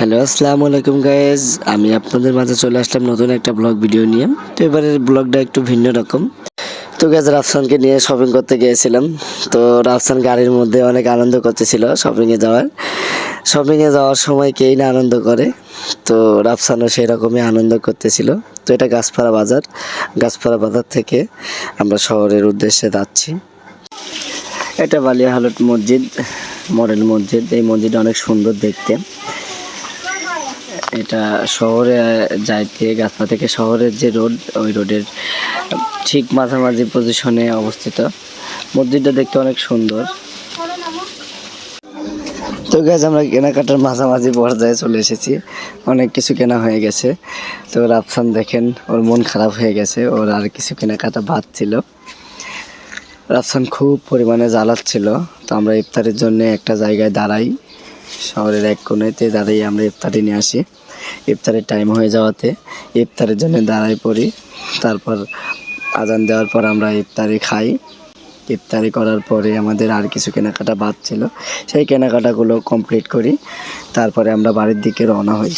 Hello, আসসালামু আলাইকুম guys. আমি আপনাদের মাঝে চলে আসলাম নতুন একটা ব্লগ ভিডিও নিয়ে। তো এবারের ব্লগটা একটু ভিন্ন রকম। তো গাইজ, রাফসানকে নিয়ে শপিং করতে গিয়েছিলাম। তো রাফসান গাড়ির মধ্যে অনেক আনন্দ করতেছিল শপিংয়ে যাওয়ার সময় কেই না আনন্দ করে। তো রাফসানও সেই রকমই আনন্দ করতেছিল। তো এটা গাছপাড়া বাজার থেকে আমরা শহরের উদ্দেশ্যে যাচ্ছি। এটা বালিয়া হালট মসজিদ, মডেল মসজিদ। এই মসজিদটা অনেক সুন্দর দেখতে। এটা শহরে যাইতে গাছপাড়া থেকে শহরের যে রোড, ওই রোডের ঠিক মাঝামাঝি পজিশনে অবস্থিত। মসজিদটা দেখতে অনেক সুন্দর। তো গাইজ, আমরা কেনাকাটার মাঝামাঝি পর্যায়ে চলে এসেছি। অনেক কিছু কেনা হয়ে গেছে। তো রাফসান দেখেন, ওর মন খারাপ হয়ে গেছে, ওর আর কিছু কেনাকাটা বাদ ছিল। রাফসান খুব পরিমাণে জ্বালাচ্ছিল। তো আমরা ইফতারের জন্য একটা জায়গায় দাঁড়াই, শহরের এক কোণেতে দাঁড়িয়ে আমরা ইফতারি নিয়ে আসি। ইফতারের টাইম হয়ে যাওয়াতে ইফতারের জন্য দাঁড়াই পড়ি। তারপর আজান দেওয়ার পর আমরা ইফতারি খাই। ইফতারি করার পরে আমাদের আর কিছু কেনাকাটা বাদ ছিল, সেই কেনাকাটাগুলো কমপ্লিট করি। তারপরে আমরা বাড়ির দিকে রওনা হই।